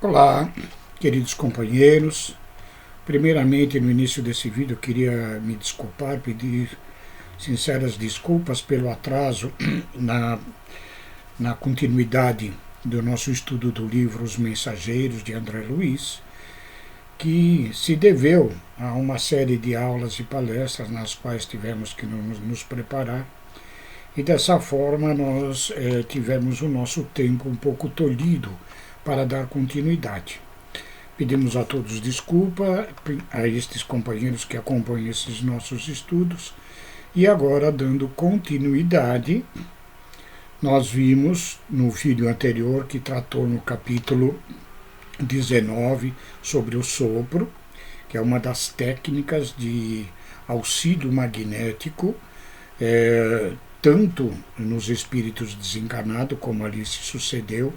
Olá, queridos companheiros. Primeiramente, no início desse vídeo, eu queria me desculpar, pedir sinceras desculpas pelo atraso na continuidade do nosso estudo do livro Os Mensageiros, de André Luiz, que se deveu a uma série de aulas e palestras nas quais tivemos que nos preparar, e dessa forma nós tivemos o nosso tempo um pouco tolhido para dar continuidade. Pedimos a todos desculpa, a estes companheiros que acompanham esses nossos estudos, e agora, dando continuidade, nós vimos no vídeo anterior, que tratou no capítulo 19 sobre o sopro, que é uma das técnicas de auxílio magnético, tanto nos espíritos desencarnados, como ali se sucedeu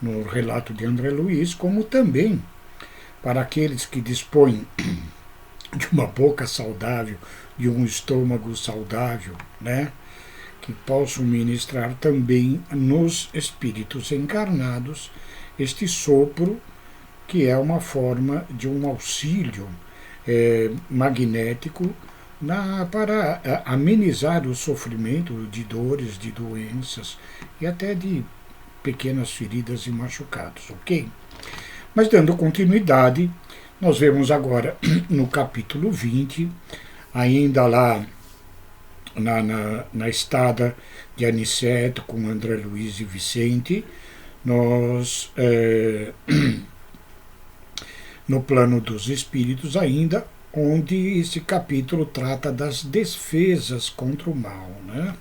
no relato de André Luiz, como também para aqueles que dispõem de uma boca saudável, de um estômago saudável, né? Que possam ministrar também nos espíritos encarnados este sopro, que é uma forma de um auxílio magnético para amenizar o sofrimento de dores, de doenças e até de pequenas feridas e machucados, ok? Mas dando continuidade, nós vemos agora no capítulo 20, ainda lá na estada de Aniceto com André Luiz e Vicente, nós, no plano dos espíritos ainda, onde esse capítulo trata das defesas contra o mal, né?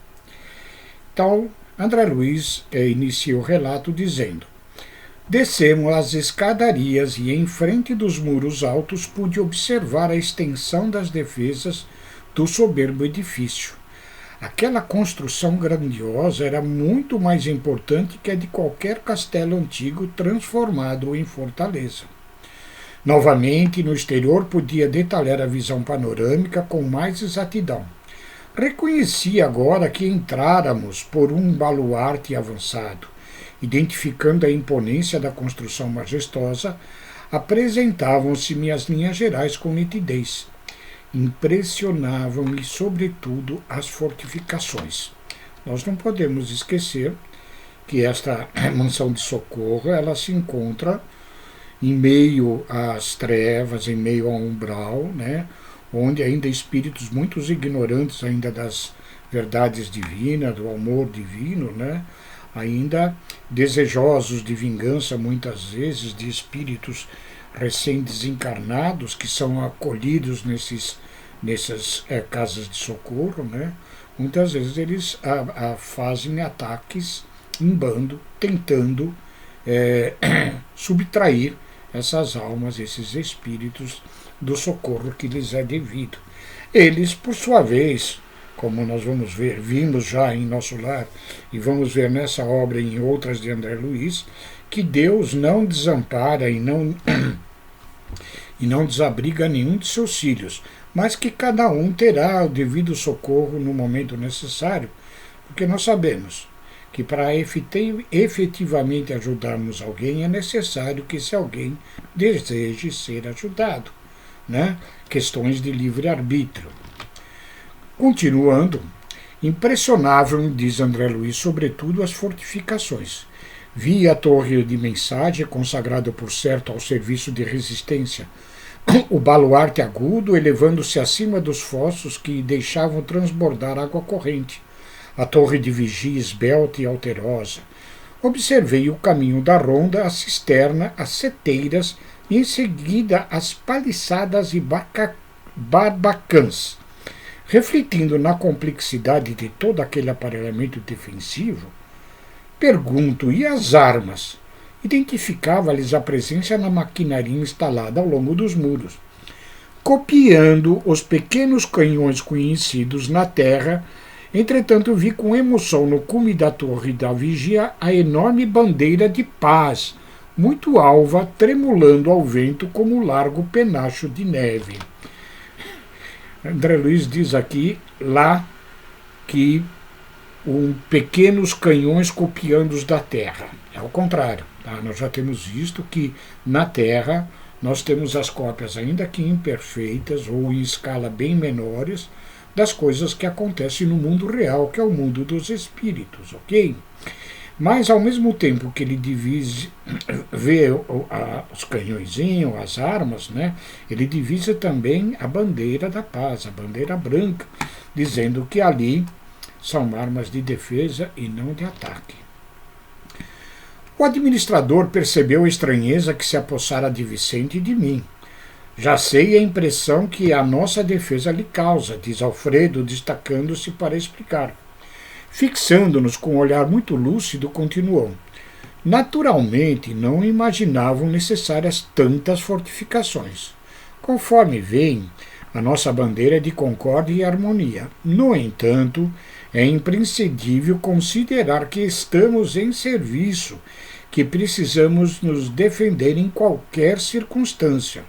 Então, André Luiz inicia o relato dizendo: descemos as escadarias e em frente dos muros altos pude observar a extensão das defesas do soberbo edifício. Aquela construção grandiosa era muito mais importante que a de qualquer castelo antigo transformado em fortaleza. Novamente, no exterior podia detalhar a visão panorâmica com mais exatidão. Reconheci agora que entráramos por um baluarte avançado. Identificando a imponência da construção majestosa, apresentavam-se-me as linhas gerais com nitidez. Impressionavam-me, sobretudo, as fortificações. Nós não podemos esquecer que esta mansão de socorro ela se encontra em meio às trevas, em meio ao umbral, né, onde ainda espíritos muito ignorantes ainda das verdades divinas, do amor divino, né, ainda desejosos de vingança, muitas vezes, de espíritos recém-desencarnados que são acolhidos nessas casas de socorro, né? Muitas vezes eles fazem ataques em bando, tentando subtrair essas almas, esses espíritos, do socorro que lhes é devido. Eles, por sua vez, como nós vamos ver, vimos já em Nosso Lar, e vamos ver nessa obra e em outras de André Luiz, que Deus não desampara e não desabriga nenhum de seus filhos, mas que cada um terá o devido socorro no momento necessário, porque nós sabemos que para efetivamente ajudarmos alguém é necessário que esse alguém deseje ser ajudado, né? Questões de livre-arbítrio. Continuando, impressionavam, diz André Luiz, sobretudo as fortificações. Vi a torre de mensagem, consagrada por certo ao serviço de resistência, o baluarte agudo elevando-se acima dos fossos que deixavam transbordar água corrente, a torre de vigia esbelta e alterosa. Observei o caminho da ronda, a cisterna, as seteiras e em seguida as paliçadas e barbacãs. Refletindo na complexidade de todo aquele aparelhamento defensivo, pergunto, e as armas? Identificava-lhes a presença na maquinaria instalada ao longo dos muros. Copiando os pequenos canhões conhecidos na terra, entretanto vi com emoção no cume da torre da vigia a enorme bandeira de paz, muito alva, tremulando ao vento como um largo penacho de neve. André Luiz diz aqui, lá, que pequenos canhões copiando os da Terra. É o contrário. Tá? Nós já temos visto que na Terra nós temos as cópias, ainda que imperfeitas ou em escala bem menores, das coisas que acontecem no mundo real, que é o mundo dos espíritos, ok? Mas, ao mesmo tempo que ele vê os canhõezinhos, as armas, né, ele divisa também a bandeira da paz, a bandeira branca, dizendo que ali são armas de defesa e não de ataque. O administrador percebeu a estranheza que se apossara de Vicente e de mim. Já sei a impressão que a nossa defesa lhe causa, diz Alfredo, destacando-se para explicar. Fixando-nos com um olhar muito lúcido, continuou. Naturalmente, não imaginavam necessárias tantas fortificações. Conforme veem, a nossa bandeira é de concórdia e harmonia. No entanto, é imprescindível considerar que estamos em serviço, que precisamos nos defender em qualquer circunstância.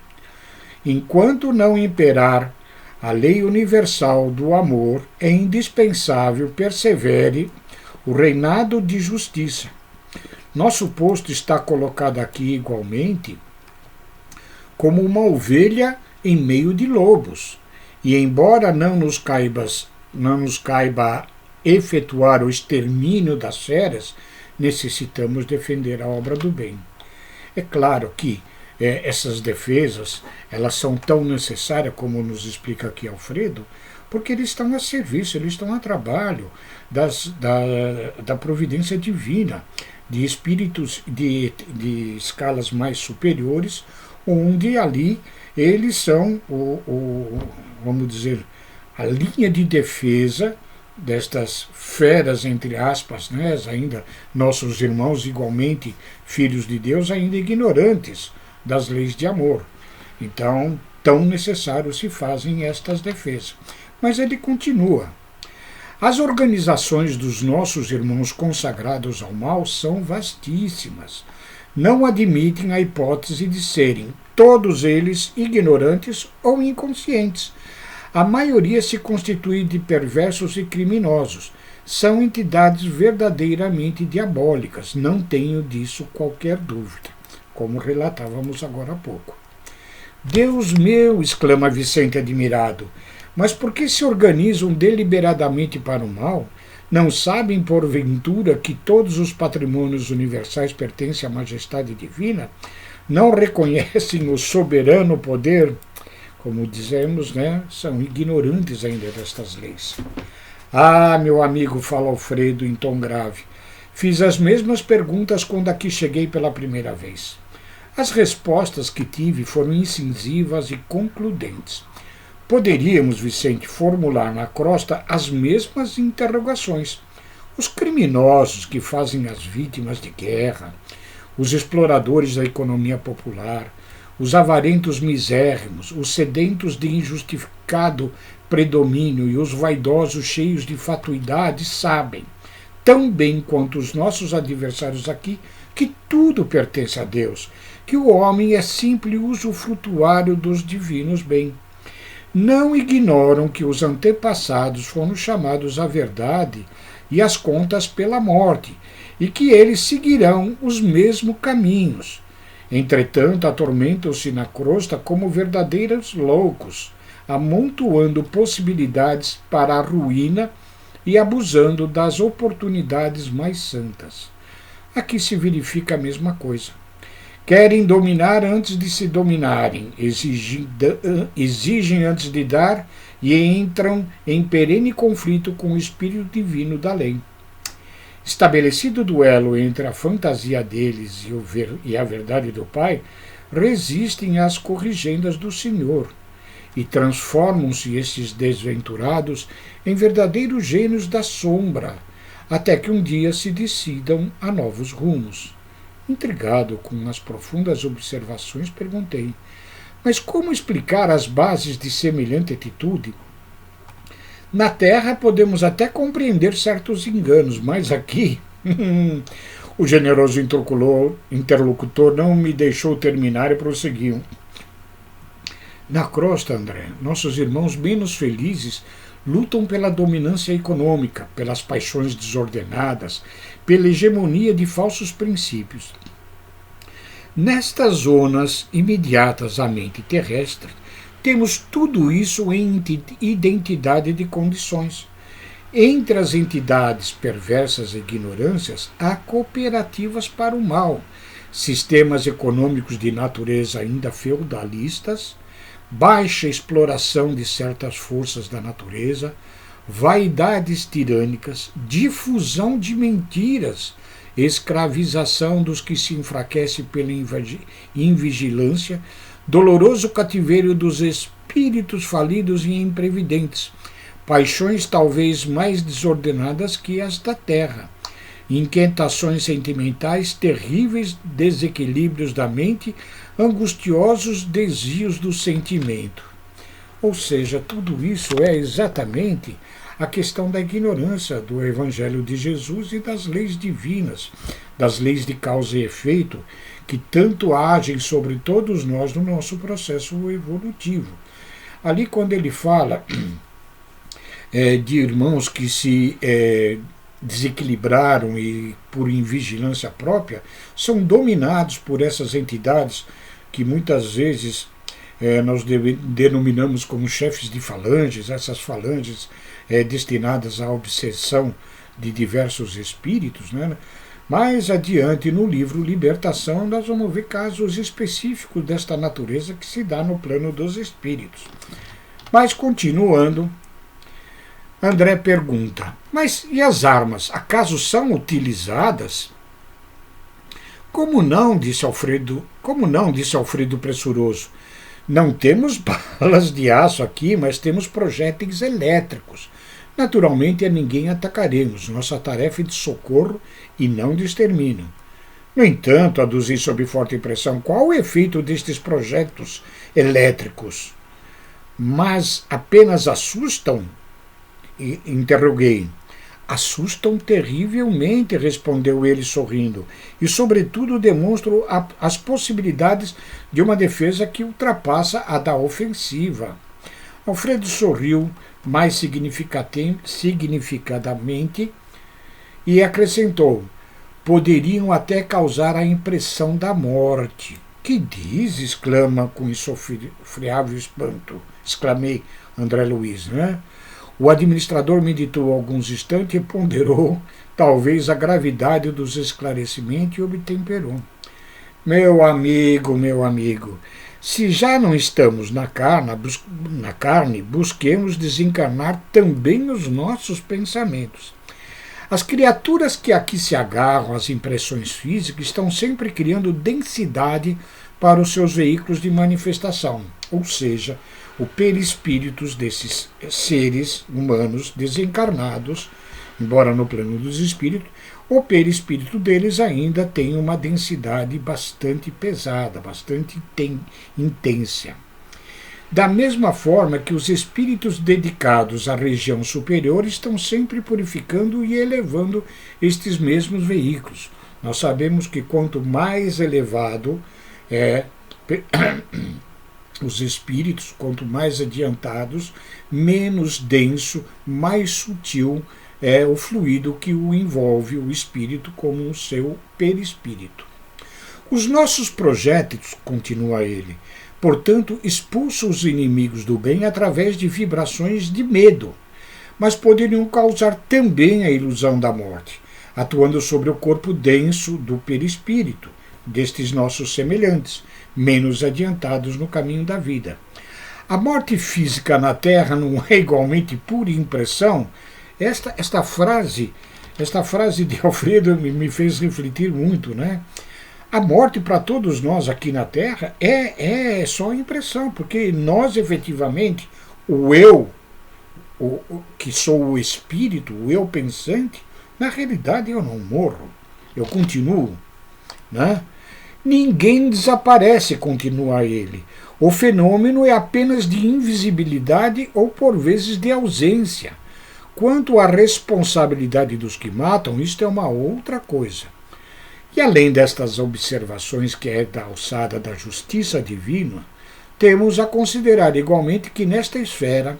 Enquanto não imperar a lei universal do amor, é indispensável persevere o reinado de justiça. Nosso posto está colocado aqui igualmente como uma ovelha em meio de lobos, e embora não nos caiba efetuar o extermínio das feras, necessitamos defender a obra do bem. É claro que essas defesas elas são tão necessárias, como nos explica aqui Alfredo, porque eles estão a serviço, eles estão a trabalho da providência divina, de espíritos de escalas mais superiores, onde ali eles são, vamos dizer, a linha de defesa destas feras, entre aspas, né, ainda nossos irmãos igualmente filhos de Deus, ainda ignorantes das leis de amor. Então, tão necessário se fazem estas defesas. Mas ele continua. As organizações dos nossos irmãos consagrados ao mal são vastíssimas. Não admitem a hipótese de serem todos eles ignorantes ou inconscientes. A maioria se constitui de perversos e criminosos. São entidades verdadeiramente diabólicas, não tenho disso qualquer dúvida, como relatávamos agora há pouco. Deus meu, exclama Vicente admirado, mas por que se organizam deliberadamente para o mal? Não sabem, porventura, que todos os patrimônios universais pertencem à majestade divina? Não reconhecem o soberano poder? Como dizemos, né, são ignorantes ainda destas leis. Ah, meu amigo, fala Alfredo em tom grave, fiz as mesmas perguntas quando aqui cheguei pela primeira vez. As respostas que tive foram incisivas e concludentes. Poderíamos, Vicente, formular na crosta as mesmas interrogações. Os criminosos que fazem as vítimas de guerra, os exploradores da economia popular, os avarentos misérrimos, os sedentos de injustificado predomínio e os vaidosos cheios de fatuidade sabem, tão bem quanto os nossos adversários aqui, que tudo pertence a Deus, que o homem é simples usufrutuário dos divinos bens. Não ignoram que os antepassados foram chamados à verdade e às contas pela morte, e que eles seguirão os mesmos caminhos. Entretanto, atormentam-se na crosta como verdadeiros loucos, amontoando possibilidades para a ruína e abusando das oportunidades mais santas. Aqui se verifica a mesma coisa. Querem dominar antes de se dominarem, exigem antes de dar e entram em perene conflito com o espírito divino da lei. Estabelecido o duelo entre a fantasia deles e a verdade do Pai, resistem às corrigendas do Senhor e transformam-se esses desventurados em verdadeiros gênios da sombra, até que um dia se decidam a novos rumos. Intrigado com as profundas observações, perguntei, mas como explicar as bases de semelhante atitude? Na Terra podemos até compreender certos enganos, mas aqui... O generoso interlocutor não me deixou terminar e prosseguiu. Na crosta, André, nossos irmãos menos felizes lutam pela dominância econômica, pelas paixões desordenadas, pela hegemonia de falsos princípios. Nestas zonas imediatas à mente terrestre, temos tudo isso em identidade de condições. Entre as entidades perversas e ignorâncias, há cooperativas para o mal, sistemas econômicos de natureza ainda feudalistas, baixa exploração de certas forças da natureza, vaidades tirânicas, difusão de mentiras, escravização dos que se enfraquecem pela invigilância, doloroso cativeiro dos espíritos falidos e imprevidentes, paixões talvez mais desordenadas que as da terra, inquietações sentimentais, terríveis desequilíbrios da mente, angustiosos desvios do sentimento. Ou seja, tudo isso é exatamente a questão da ignorância do Evangelho de Jesus e das leis divinas, das leis de causa e efeito, que tanto agem sobre todos nós no nosso processo evolutivo. Ali, quando ele fala de irmãos que se desequilibraram e por invigilância própria, são dominados por essas entidades que muitas vezes nós denominamos como chefes de falanges, essas falanges destinadas à obsessão de diversos espíritos, né? Mais adiante no livro Libertação nós vamos ver casos específicos desta natureza que se dá no plano dos espíritos. Mas continuando, André pergunta, mas e as armas, acaso são utilizadas? Como não, disse Alfredo pressuroso. Não temos balas de aço aqui, mas temos projéteis elétricos. Naturalmente a ninguém atacaremos, nossa tarefa é de socorro e não de extermínio. No entanto, aduzi sob forte pressão, qual o efeito destes projéteis elétricos? Mas apenas assustam? Interroguei. Assustam terrivelmente, respondeu ele sorrindo, e sobretudo demonstram as possibilidades de uma defesa que ultrapassa a da ofensiva. Alfredo sorriu mais significadamente e acrescentou, poderiam até causar a impressão da morte. Que diz? Exclama com insofreável espanto. Exclamei, André Luiz, né? O administrador meditou alguns instantes e ponderou, talvez, a gravidade dos esclarecimentos e obtemperou. Meu amigo, se já não estamos na carne, busquemos desencarnar também os nossos pensamentos. As criaturas que aqui se agarram às impressões físicas estão sempre criando densidade para os seus veículos de manifestação, ou seja, o perispíritos desses seres humanos desencarnados, embora no plano dos espíritos, o perispírito deles ainda tem uma densidade bastante pesada, bastante intensa. Da mesma forma que os espíritos dedicados à região superior estão sempre purificando e elevando estes mesmos veículos. Nós sabemos que quanto mais elevado é os espíritos, quanto mais adiantados, menos denso, mais sutil é o fluido que o envolve, o espírito, como o seu perispírito. Os nossos projéteis, continua ele, portanto, expulsam os inimigos do bem através de vibrações de medo, mas poderiam causar também a ilusão da morte, atuando sobre o corpo denso do perispírito, destes nossos semelhantes, menos adiantados no caminho da vida. A morte física na Terra não é igualmente pura impressão? Esta frase de Alfredo me fez refletir muito, né? A morte para todos nós aqui na Terra é só impressão, porque nós efetivamente, o eu, que sou o espírito, o eu pensante, na realidade eu não morro, eu continuo, né? Ninguém desaparece, continua ele. O fenômeno é apenas de invisibilidade ou por vezes de ausência. Quanto à responsabilidade dos que matam, isto é uma outra coisa. E além destas observações que é da alçada da justiça divina, temos a considerar igualmente que nesta esfera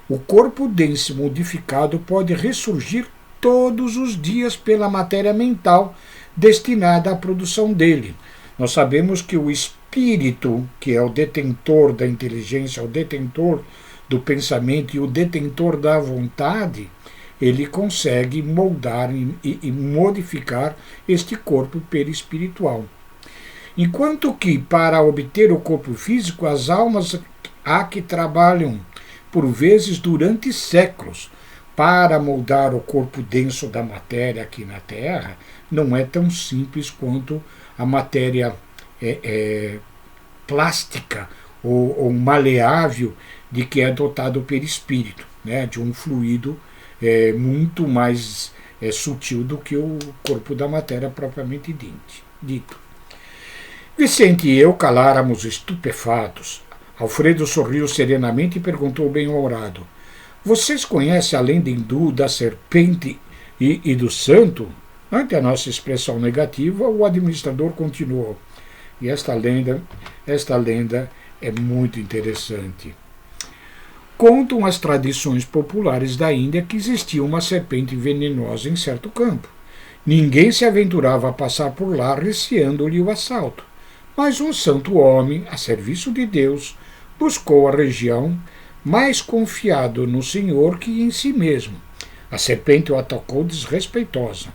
O corpo denso modificado pode ressurgir todos os dias pela matéria mental destinada à produção dele. Nós sabemos que o espírito, que é o detentor da inteligência, o detentor do pensamento e o detentor da vontade, ele consegue moldar e modificar este corpo perispiritual. Enquanto que, para obter o corpo físico, as almas há que trabalham, por vezes durante séculos, para moldar o corpo denso da matéria aqui na Terra, não é tão simples quanto a matéria plástica ou maleável de que é dotado o perispírito, né, de um fluido muito mais sutil do que o corpo da matéria propriamente dito. Vicente e eu caláramos estupefatos. Alfredo sorriu serenamente e perguntou bem-humorado: vocês conhecem a lenda hindu da serpente e do santo? Ante a nossa expressão negativa, o administrador continuou: e esta lenda é muito interessante. Contam as tradições populares da Índia que existia uma serpente venenosa em certo campo. Ninguém se aventurava a passar por lá receando-lhe o assalto. Mas um santo homem, a serviço de Deus, buscou a região, mais confiado no Senhor que em si mesmo. A serpente o atacou desrespeitosa.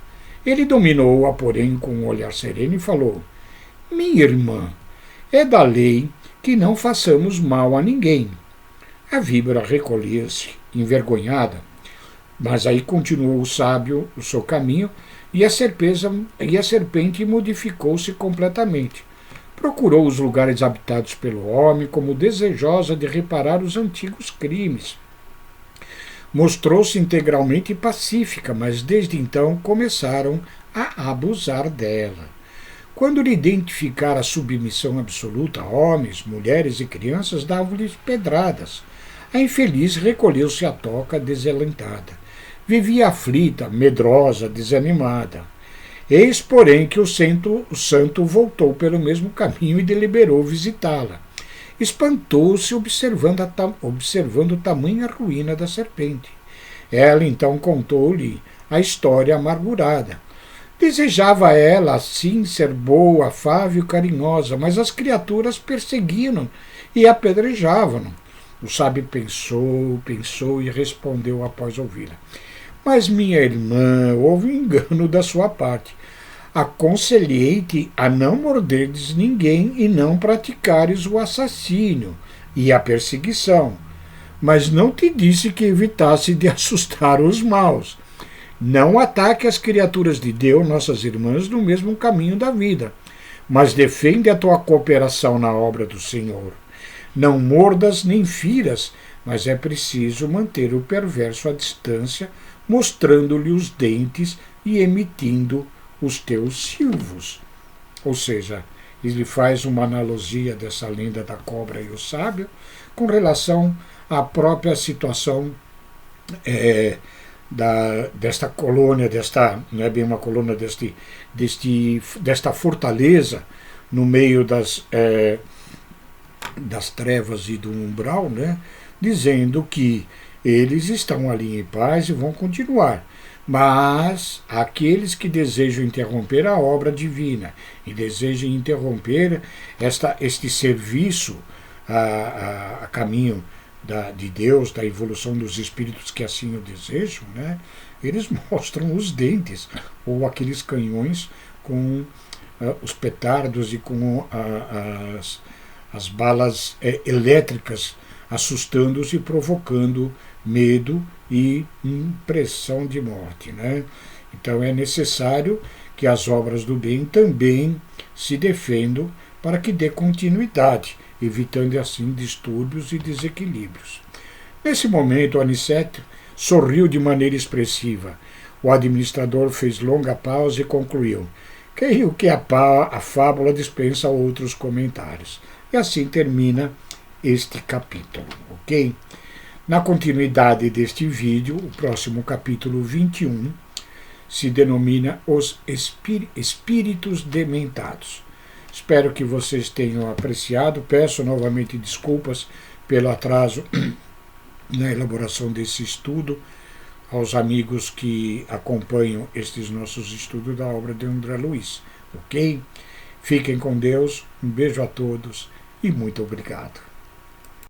Ele dominou-a, porém, com um olhar sereno e falou: minha irmã, é da lei que não façamos mal a ninguém. A víbora recolhia-se, envergonhada, mas aí continuou o sábio o seu caminho e a serpente modificou-se completamente. Procurou os lugares habitados pelo homem como desejosa de reparar os antigos crimes. Mostrou-se integralmente pacífica, mas desde então começaram a abusar dela. Quando lhe identificar a submissão absoluta a homens, mulheres e crianças, davam-lhes pedradas. A infeliz recolheu-se à toca desalentada. Vivia aflita, medrosa, desanimada. Eis, porém, que o santo voltou pelo mesmo caminho e deliberou visitá-la. Espantou-se observando tamanha ruína da serpente. Ela então contou-lhe a história amargurada. Desejava ela, assim, ser boa, afável e carinhosa, mas as criaturas perseguiam e apedrejavam-no. O sábio pensou e respondeu após ouvi-la: mas, minha irmã, houve um engano da sua parte. Aconselhei-te a não morderdes ninguém e não praticares o assassínio e a perseguição, mas não te disse que evitasse de assustar os maus. Não ataque as criaturas de Deus, nossas irmãs, no mesmo caminho da vida, mas defende a tua cooperação na obra do Senhor. Não mordas nem firas, mas é preciso manter o perverso à distância, mostrando-lhe os dentes e emitindo os teus silvos. Ou seja, ele faz uma analogia dessa lenda da cobra e o sábio com relação à própria situação desta colônia, não é bem uma colônia, desta fortaleza no meio das trevas e do umbral, né, dizendo que eles estão ali em paz e vão continuar. Mas aqueles que desejam interromper a obra divina e desejam interromper este serviço a caminho de Deus, da evolução dos espíritos que assim o desejam, né, eles mostram os dentes ou aqueles canhões com os petardos e com as balas elétricas, assustando-os e provocando medo e impressão de morte, né? Então é necessário que as obras do bem também se defendam para que dê continuidade, evitando assim distúrbios e desequilíbrios. Nesse momento, Anicete sorriu de maneira expressiva. O administrador fez longa pausa e concluiu: creio que a fábula dispensa outros comentários. E assim termina este capítulo, ok? Na continuidade deste vídeo, o próximo capítulo 21 se denomina Os Espíritos Dementados. Espero que vocês tenham apreciado. Peço novamente desculpas pelo atraso na elaboração desse estudo, aos amigos que acompanham estes nossos estudos da obra de André Luiz. Ok? Fiquem com Deus, um beijo a todos e muito obrigado.